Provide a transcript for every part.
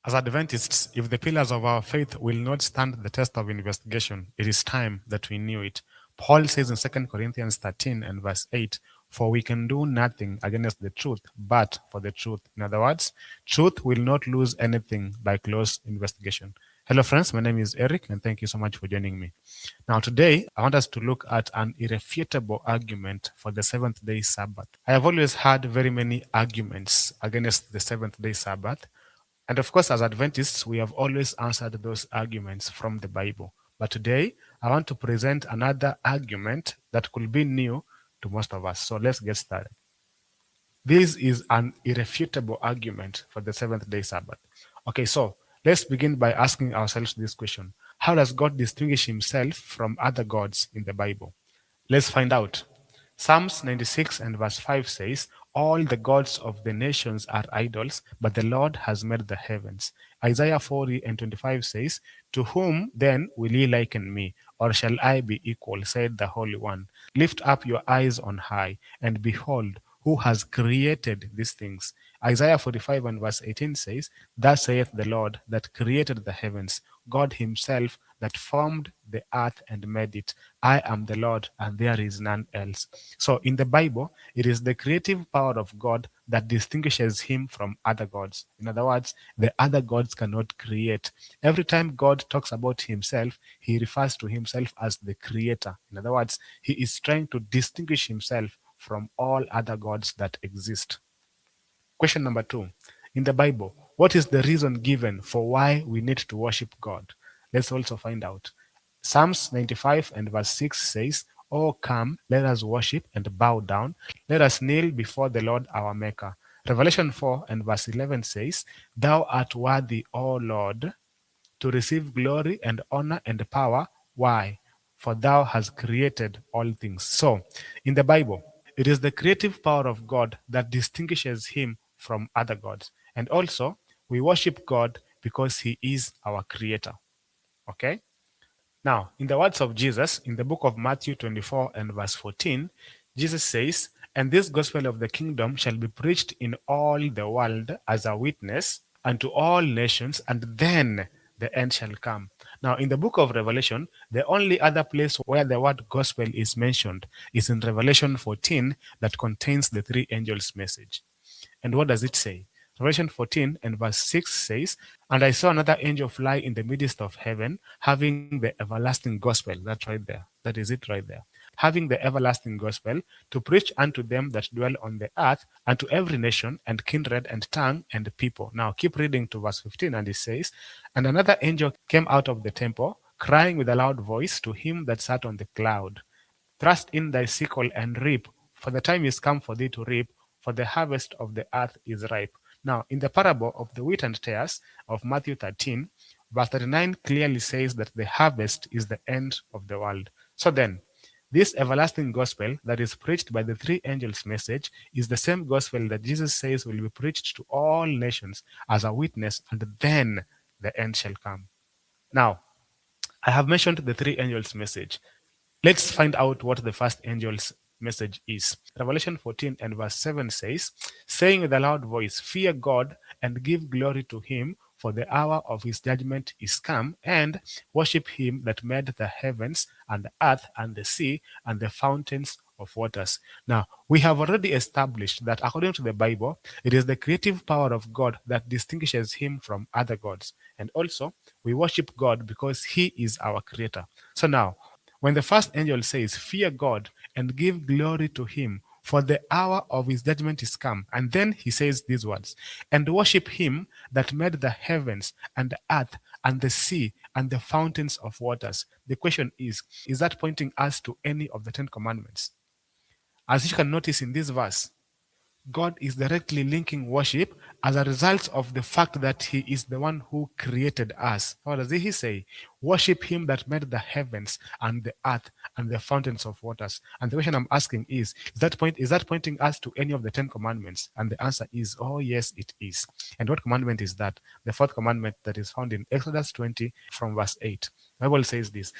As Adventists, if the pillars of our faith will not stand the test of investigation, it is time that we knew it. Paul says in 2 Corinthians 13 and verse 8, "For we can do nothing against the truth, but for the truth." In other words, truth will not lose anything by close investigation. Hello, friends. My name is Eric, and thank you so much for joining me. Now, today, I want us to look at an irrefutable argument for the seventh day Sabbath. I have always had very many arguments against the seventh day Sabbath. And of course, as Adventists, we have always answered those arguments from the Bible. But today, I want to present another argument that could be new to most of us. So let's get started. This is an irrefutable argument for the seventh day Sabbath. Okay, so let's begin by asking ourselves this question: how does God distinguish himself from other gods in the Bible? Let's find out. Psalms 96 and verse 5 says, "All the gods of the nations are idols, but the Lord has made the heavens." Isaiah 40 and 25 says, "To whom then will ye liken me? Or shall I be equal, said the Holy One? Lift up your eyes on high, and behold, who has created these things." Isaiah 45 and verse 18 says, "Thus saith the Lord that created the heavens, God himself that formed the earth and made it. I am the Lord, and there is none else." So in the Bible, it is the creative power of God that distinguishes him from other gods. In other words, the other gods cannot create. Every time God talks about himself, he refers to himself as the creator. In other words, he is trying to distinguish himself from all other gods that exist. Question number 2. In the Bible, what is the reason given for why we need to worship God? Let's also find out. Psalms 95 and verse 6 says, "Oh, come, let us worship and bow down. Let us kneel before the Lord our Maker." Revelation 4 and verse 11 says, "Thou art worthy, O Lord, to receive glory and honor and power." Why? For thou hast created all things. So, in the Bible, it is the creative power of God that distinguishes him from other gods. And also, we worship God because he is our creator. Okay? Now, in the words of Jesus, in the book of Matthew 24 and verse 14, Jesus says, "And this gospel of the kingdom shall be preached in all the world as a witness unto all nations, and then the end shall come." Now, in the book of Revelation, the only other place where the word gospel is mentioned is in Revelation 14, that contains the three angels' message. And what does it say? Revelation 14 and verse 6 says, "And I saw another angel fly in the midst of heaven, having the everlasting gospel." That's right there. That is it right there. "Having the everlasting gospel to preach unto them that dwell on the earth, and to every nation and kindred and tongue and people." Now keep reading to verse 15, and it says, "And another angel came out of the temple, crying with a loud voice to him that sat on the cloud, Thrust in thy sickle and reap, for the time is come for thee to reap, for the harvest of the earth is ripe." Now, in the parable of the wheat and tares of Matthew 13, verse 39 clearly says that the harvest is the end of the world. So then, this everlasting gospel that is preached by the three angels' message is the same gospel that Jesus says will be preached to all nations as a witness, and then the end shall come. Now, I have mentioned the three angels' message. Let's find out what the first angel's message is. Revelation 14 and verse 7 says, saying with a loud voice, "Fear God and give glory to him, for the hour of his judgment is come, and worship him that made the heavens and the earth and the sea and the fountains of waters." Now, we have already established that according to the Bible, it is the creative power of God that distinguishes him from other gods. And also, we worship God because he is our creator. So now, when the first angel says, "Fear God and give glory to him, for the hour of his judgment is come," and then he says these words, "and worship him that made the heavens and the earth and the sea and the fountains of waters." The question is that pointing us to any of the Ten Commandments? As you can notice in this verse, God is directly linking worship as a result of the fact that he is the one who created us. What does he say? Worship him that made the heavens and the earth and the fountains of waters. And the question I'm asking is that pointing us to any of the Ten Commandments? And the answer is, oh yes, it is. And what commandment is that? The fourth commandment that is found in Exodus 20 from verse 8. The Bible says this: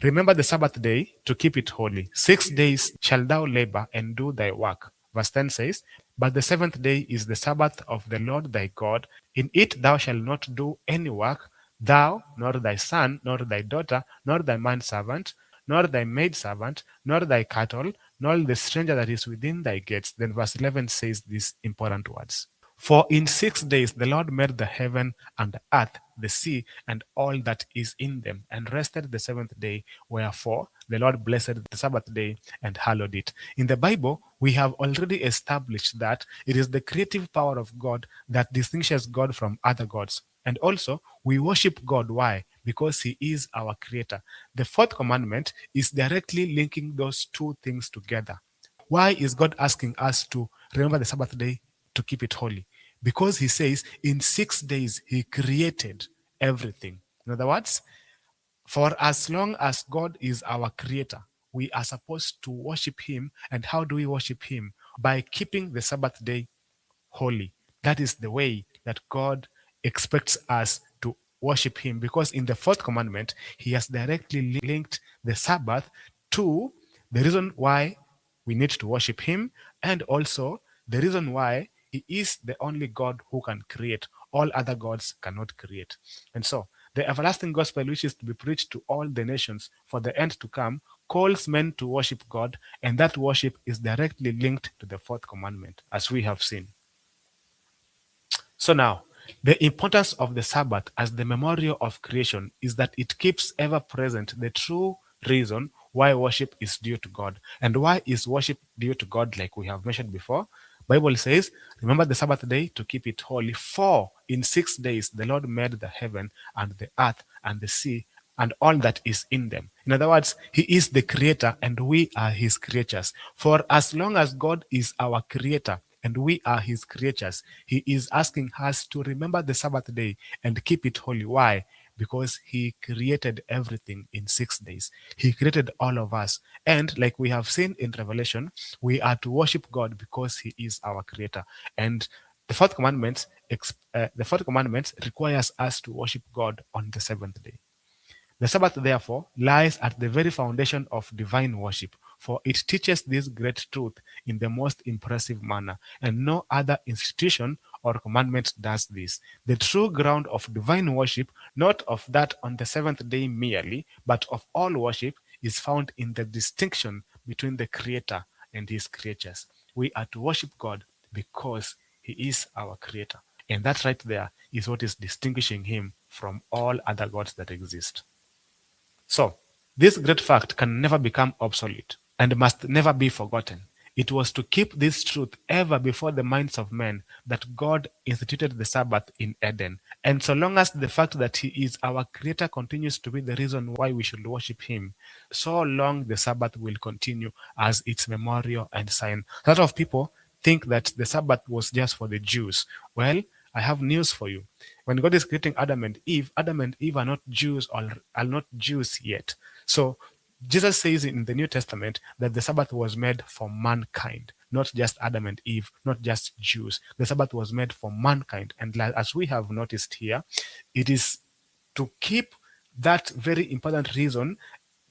"Remember the Sabbath day to keep it holy. 6 days shall thou labor and do thy work." Verse 10 says, But the seventh day is the Sabbath of the Lord thy God. In it thou shalt not do any work, thou, nor thy son, nor thy daughter, nor thy manservant, nor thy maidservant, nor thy cattle, nor the stranger that is within thy gates. Then verse 11 says these important words. For in 6 days the Lord made the heaven and the earth, the sea, and all that is in them, and rested the seventh day. Wherefore the Lord blessed the Sabbath day and hallowed it. In the Bible, we have already established that it is the creative power of God that distinguishes God from other gods. And also, we worship God. Why? Because He is our creator. The fourth commandment is directly linking those two things together. Why is God asking us to remember the Sabbath day to keep it holy? Because He says in 6 days He created everything. In other words, for as long as God is our creator, we are supposed to worship Him. And how do we worship Him? By keeping the Sabbath day holy. That is the way that God expects us to worship Him, because in the fourth commandment, He has directly linked the Sabbath to the reason why we need to worship Him, and also the reason why He is the only God who can create. All other gods cannot create. And so, the everlasting gospel, which is to be preached to all the nations for the end to come, calls men to worship God, and that worship is directly linked to the fourth commandment, as we have seen. So now, the importance of the Sabbath as the memorial of creation is that it keeps ever present the true reason why worship is due to God. And why is worship due to God, like we have mentioned before? Bible says, remember the Sabbath day to keep it holy, for in 6 days the Lord made the heaven and the earth and the sea and all that is in them. In other words, He is the creator and we are His creatures. For as long as God is our creator and we are His creatures, He is asking us to remember the Sabbath day and keep it holy. Why? Because He created everything in 6 days. He created all of us. And like we have seen in Revelation, we are to worship God because He is our creator. And the fourth commandment requires us to worship God on the seventh day. The Sabbath, therefore, lies at the very foundation of divine worship, for it teaches this great truth in the most impressive manner, and no other institution or commandment does this. The true ground of divine worship, not of that on the seventh day merely, but of all worship, is found in the distinction between the Creator and His creatures. We are to worship God because He is our Creator. And that right there is what is distinguishing Him from all other gods that exist. So, this great fact can never become obsolete and must never be forgotten. It was to keep this truth ever before the minds of men that God instituted the Sabbath in Eden. And so long as the fact that He is our Creator continues to be the reason why we should worship Him, so long the Sabbath will continue as its memorial and sign. A lot of people think that the Sabbath was just for the Jews. Well, I have news for you. When God is creating Adam and Eve are not Jews or are not Jews yet. So Jesus says in the New Testament that the Sabbath was made for mankind, not just Adam and Eve, not just Jews. The Sabbath was made for mankind. And as we have noticed here, it is to keep that very important reason,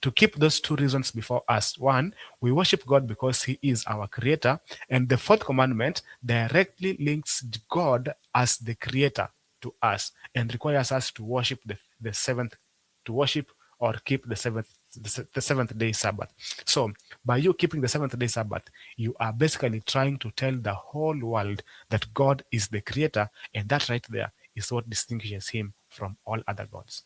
to keep those two reasons before us. One, we worship God because He is our creator. And the fourth commandment directly links God as the creator to us and requires us to worship the seventh, to worship or keep the seventh day Sabbath. So by you keeping the seventh day Sabbath, you are basically trying to tell the whole world that God is the creator, and that right there is what distinguishes Him from all other gods.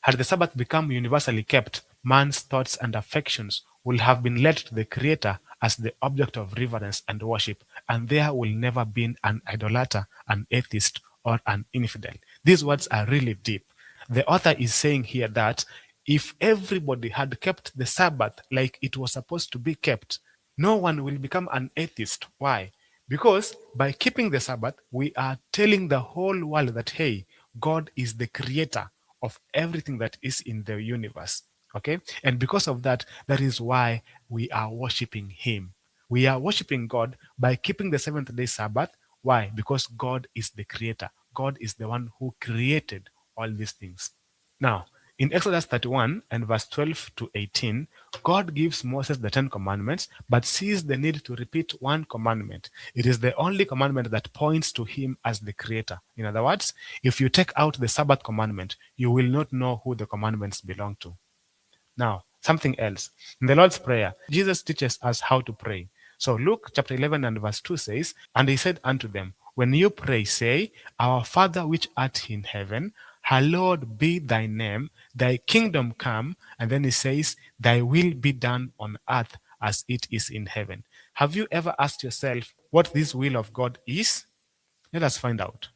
Had the Sabbath become universally kept, man's thoughts and affections will have been led to the Creator as the object of reverence and worship, and there will never be an idolater, an atheist, or an infidel. These words are really deep. The author is saying here that if everybody had kept the Sabbath like it was supposed to be kept, no one will become an atheist. Why? Because by keeping the Sabbath, we are telling the whole world that, hey, God is the creator of everything that is in the universe. Okay? And because of that, that is why we are worshiping Him. We are worshiping God by keeping the seventh day Sabbath. Why? Because God is the creator. God is the one who created all these things. Now, In Exodus 31 and verse 12 to 18, God gives Moses the Ten Commandments, but sees the need to repeat one commandment. It is the only commandment that points to him as the creator. In other words, if you take out the Sabbath commandment, you will not know who the commandments belong to. Now, something else. In the Lord's Prayer, Jesus teaches us how to pray. So Luke chapter 11 and verse 2 says, "And he said unto them, When you pray, say, Our Father which art in heaven, hallowed be thy name, thy kingdom come." And then he says, "Thy will be done on earth as it is in heaven." Have you ever asked yourself what this will of God is? Let us find out.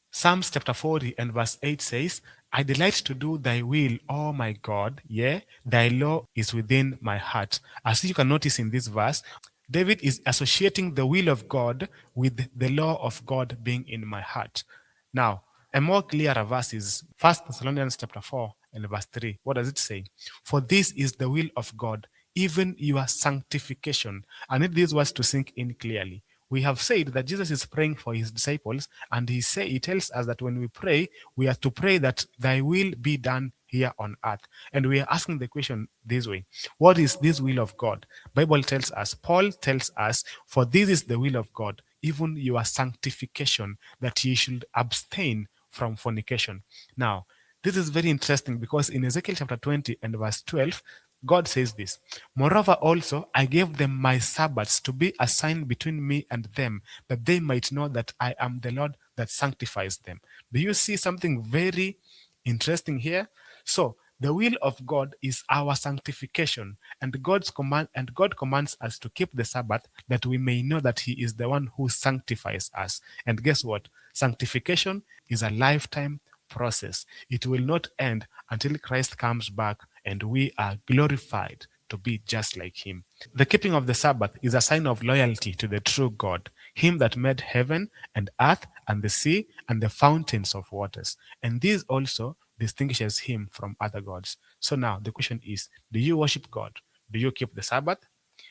Psalms chapter 40 and verse 8 says, "I delight to do thy will, O my God, yea, thy law is within my heart." As you can notice in this verse, David is associating the will of God with the law of God being in my heart. Now, a more clearer verse is 1 Thessalonians chapter 4 and verse 3. What does it say? "For this is the will of God, even your sanctification." I need these words to sink in clearly. We have said that Jesus is praying for his disciples, and he tells us that when we pray, we are to pray that thy will be done here on earth. And we are asking the question this way: what is this will of God? Bible tells us, Paul tells us, "For this is the will of God, even your sanctification, that ye should abstain from fornication." Now, this is very interesting because in Ezekiel chapter 20 and verse 12, God says this: "Moreover, also, I gave them my Sabbaths to be a sign between me and them, that they might know that I am the Lord that sanctifies them." Do you see something very interesting here? So, the will of God is our sanctification, and God commands us to keep the Sabbath that we may know that He is the one who sanctifies us. And guess what? Sanctification is a lifetime process. It will not end until Christ comes back and we are glorified to be just like him. The keeping of the Sabbath is a sign of loyalty to the true God, him that made heaven and earth and the sea and the fountains of waters. And this also distinguishes him from other gods. So now the question is, do you worship God? Do you keep the Sabbath?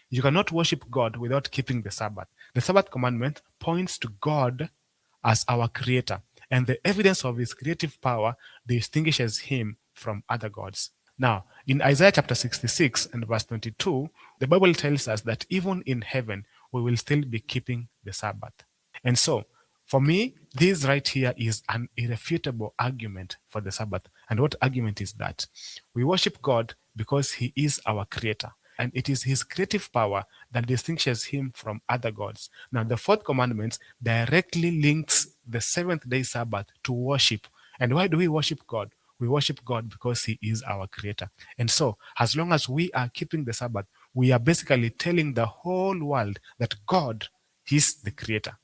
You cannot worship God without keeping the Sabbath. The Sabbath commandment points to God as our creator, and the evidence of his creative power distinguishes him from other gods. Now, in Isaiah chapter 66 and verse 22, the Bible tells us that even in heaven, we will still be keeping the Sabbath. And so, for me, this right here is an irrefutable argument for the Sabbath. And what argument is that? We worship God because he is our creator, and it is his creative power that distinguishes him from other gods. Now, the fourth commandment directly links the seventh day Sabbath to worship. And why do we worship God? We worship God because he is our creator. And so, as long as we are keeping the Sabbath, we are basically telling the whole world that God is the creator.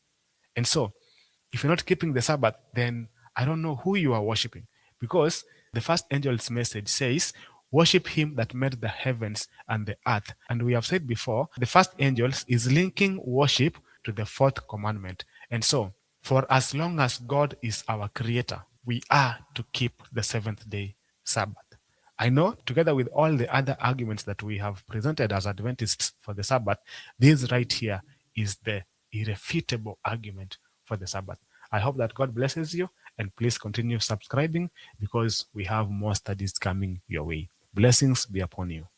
And so, if you're not keeping the Sabbath, then I don't know who you are worshiping. Because the first angel's message says, "Worship him that made the heavens and the earth." And we have said before, the first angel is linking worship to the fourth commandment. And so, for as long as God is our creator, we are to keep the seventh day Sabbath. I know, together with all the other arguments that we have presented as Adventists for the Sabbath, this right here is the irrefutable argument for the Sabbath. I hope that God blesses you, and please continue subscribing because we have more studies coming your way. Blessings be upon you.